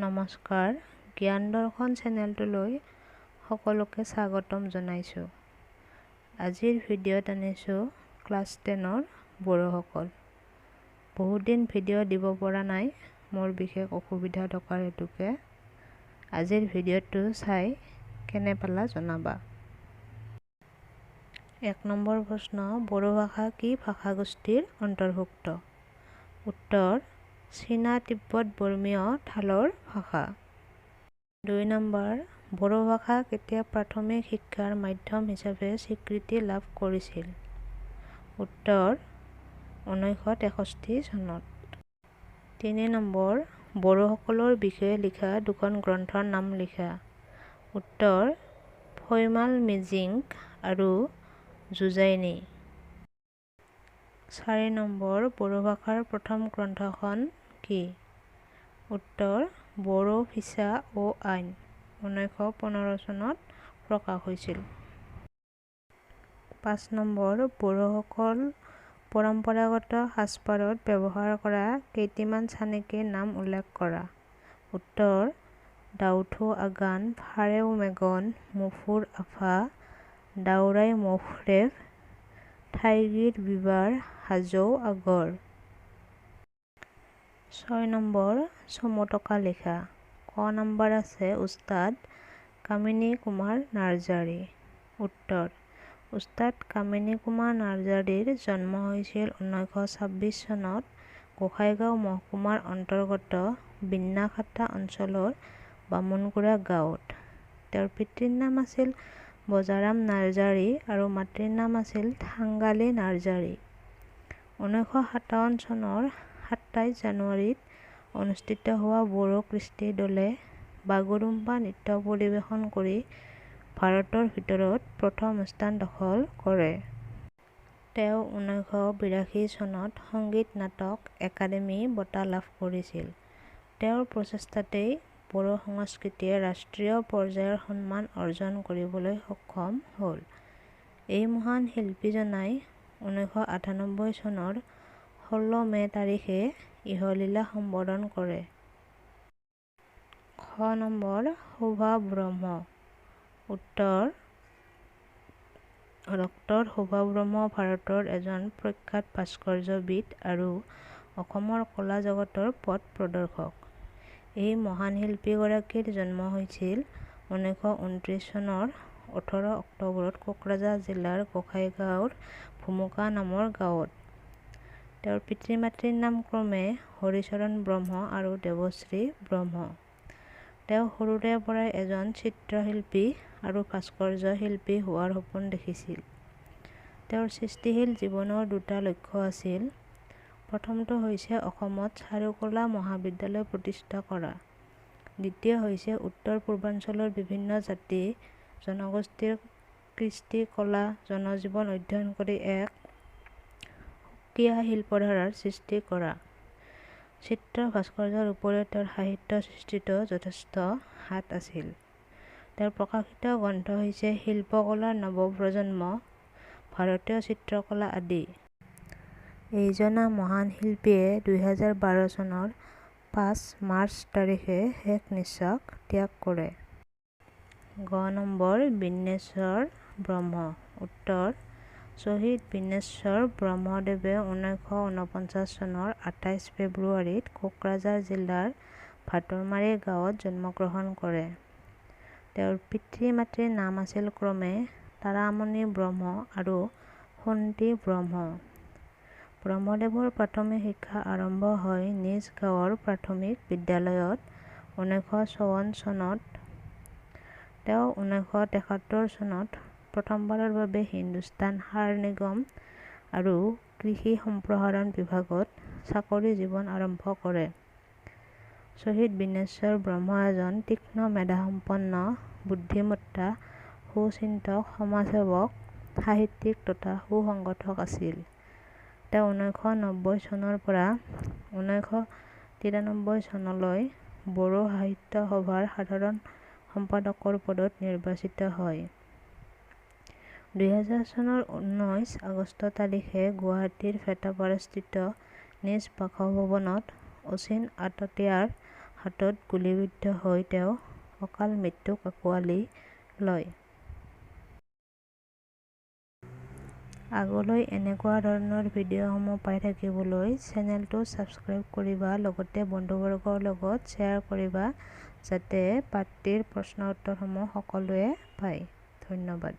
নমস্কাৰ, জ্ঞান দৰ্শন চেনেলটোলৈ সকলোকে স্বাগতম জনাইছোঁ। আজিৰ ভিডিঅ'ত আনিছোঁ ক্লাছ 10ৰ বড়োসকল। বহুত দিন ভিডিঅ' দিব পৰা নাই, মোৰ বিশেষ অসুবিধা থকাৰ হেতুকে। আজিৰ ভিডিঅ'টো চাই কেনে পালা জনাবা। 1 নম্বৰ প্ৰশ্ন, বড়ো ভাষা কি ভাষাগোষ্ঠীৰ অন্তৰ্ভুক্ত? উত্তৰ, চীনা তিব্বত বৰ্মীয় ঠালৰ ভাষা। 2 নম্বৰ, বড়ো ভাষা কেতিয়া প্ৰাথমিক শিক্ষাৰ মাধ্যম হিচাপে স্বীকৃতি লাভ কৰিছিল? উত্তৰ, 1963 চনত। 3 নম্বৰ, বড়োসকলৰ বিষয়ে লিখা দুখন গ্ৰন্থৰ নাম লিখা। উত্তৰ, ফৈমাল মিজিং আৰু যুঁজায়নী। 4 নম্বৰ, বড়ো ভাষাৰ প্ৰথম গ্ৰন্থখন কি? উত্তৰ, বড়ো ভিছা ও আইন, 1915 চনত প্ৰকাশ হৈছিল। 5 নম্বৰ, বড়োসকল পৰম্পৰাগত সাজপাৰত ব্যৱহাৰ কৰা কেইটিমান চানেকিৰ নাম উল্লেখ কৰা। উত্তৰ, দাউথু আগান, ফাৰেও মেগন, মুফুৰ আফা, দাওৰাই মৌফৰেভ, থাইগিৰ বিবাৰ, হাজৌ আগৰ। 6 নম্বৰ, চমু টকা লিখা। ক নম্বৰ আছে উস্তাদ কামিনী কুমাৰ নাৰ্জাৰী। উত্তৰ, উস্তাদ কামিনী কুমাৰ নাৰ্জাৰীৰ জন্ম হৈছিল 1926 চনত গোসাইগাঁও মহকুমাৰ অন্তৰ্গত বিন্নাখাতা অঞ্চলৰ বামুণগুৰা গাঁৱত। তেওঁৰ পিতৃৰ নাম আছিল বজাৰাম নাৰ্জাৰী আৰু মাতৃৰ নাম আছিল থাংগালী নাৰ্জাৰী। 1957 চনৰ 27 জানুৱাৰীত অনুষ্ঠিত হোৱা বড়ো কৃষ্টি দলে বাগুৰুম্বা নৃত্য পৰিৱেশন কৰি ভাৰতৰ ভিতৰত প্ৰথম স্থান দখল কৰে। তেওঁ 1982 চনত সংগীত নাটক একাডেমী বঁটা লাভ কৰিছিল। তেওঁৰ প্ৰচেষ্টাতেই বড়ো সংস্কৃতিয়ে ৰাষ্ট্ৰীয় পৰ্যায়ৰ সন্মান অৰ্জন কৰিবলৈ সক্ষম হ'ল। এই মহান শিল্পীজনাই 1998 চনৰ 16 মে তাৰিখে ইহলীলা সম্বোৰণ কৰে। খ নম্বৰ, শোভা ব্ৰহ্ম। উত্তৰ, ডক্টৰ শোভা ব্ৰহ্ম ভাৰতৰ এজন প্ৰখ্যাত ভাস্কৰ্যবিদ আৰু অসমৰ কলা জগতৰ পথ প্ৰদৰ্শক। এই মহান শিল্পীগৰাকীৰ জন্ম হৈছিল 1929 চনৰ 18 অক্টোবৰত কোকৰাঝাৰ জিলাৰ গোসাইগাঁৱৰ ভুমুকা নামৰ গাঁৱত। তেওঁৰ পিতৃ মাতৃৰ নাম ক্ৰমে হৰিচৰণ ব্ৰহ্ম আৰু দেৱশ্ৰী ব্ৰহ্ম। তেওঁ সৰুৰে পৰাই এজন চিত্ৰশিল্পী আৰু ভাস্কৰ্য শিল্পী হোৱাৰ সপোন দেখিছিল। তেওঁৰ সৃষ্টিশীল জীৱনৰ দুটা লক্ষ্য আছিল। প্ৰথমটো হৈছে অসমত চাৰুকলা মহাবিদ্যালয় প্ৰতিষ্ঠা কৰা। দ্বিতীয় হৈছে উত্তৰ পূৰ্বাঞ্চলৰ বিভিন্ন জাতি জনগোষ্ঠীৰ কৃষ্টি কলা জনজীৱন অধ্যয়ন কৰি এক সুকীয়া শিল্পধাৰাৰ সৃষ্টি কৰা। চিত্ৰ ভাস্কৰ্যৰ উপৰিও তেওঁৰ সাহিত্য সৃষ্টিতো যথেষ্ট হাত আছিল। তেওঁৰ প্ৰকাশিত গ্ৰন্থ হৈছে শিল্পকলাৰ নৱপ্ৰজন্ম, ভাৰতীয় চিত্ৰকলা আদি। এইজনা মহান শিল্পীয়ে 2012 চনৰ 5 মাৰ্চ তাৰিখে শেষ নিশ্বাস ত্যাগ কৰে। গ নম্বৰ, বিন্নেশ্বৰ ব্ৰহ্ম। উত্তৰ, শ্বহীদ বিন্নেশ্বৰ ব্ৰহ্মদেৱে 1949 চনৰ 28 ফেব্ৰুৱাৰীত কোকৰাঝাৰ জিলাৰ ভাটৰমাৰী গাঁৱত জন্মগ্ৰহণ কৰে। তেওঁৰ পিতৃ মাতৃৰ নাম আছিল ক্ৰমে তাৰামণি ব্ৰহ্ম আৰু সোণটি ব্ৰহ্ম। ব্ৰহ্মদেৱৰ প্ৰাথমিক শিক্ষা আৰম্ভ হয় নিজ গাঁৱৰ প্ৰাথমিক বিদ্যালয়ত 1954 চনত। তেওঁ 1973 চনত প্ৰথমবাৰৰ বাবে হিন্দুস্তান সাৰ নিগম আৰু কৃষি সম্প্ৰসাৰণ বিভাগত চাকৰি জীৱন আৰম্ভ কৰে। শ্বহীদ বিন্নেশ্বৰ ব্ৰহ্ম এজন তীক্ষ্ণ মেধাসম্পন্ন, বুদ্ধিমত্তা, সুচিন্তক, সমাজসেৱক, সাহিত্যিক তথা সুসংগঠক আছিল। তেওঁ 1990 চনৰ পৰা 1993 চনলৈ বড়ো সাহিত্য সভাৰ সাধাৰণ সম্পাদকৰ পদত নিৰ্বাচিত হয়। 2000 চনৰ 19 আগষ্ট তাৰিখে গুৱাহাটীৰ ভেটাপাৰাস্থিত নিজ বাসভৱনত অচিন আততীয়াৰ হাতত গুলীবিদ্ধ হৈ তেওঁ অকাল মৃত্যুক আঁকোৱালি লয়। আগলৈ এনেকুৱা ধৰণৰ ভিডিঅ'সমূহ পাই থাকিবলৈ চেনেলটো ছাবস্ক্ৰাইব কৰিবা, লগতে বন্ধুবৰ্গৰ লগত শ্বেয়াৰ কৰিবা যাতে পাঠটিৰ প্ৰশ্ন উত্তৰসমূহ সকলোৱে পায়। ধন্যবাদ।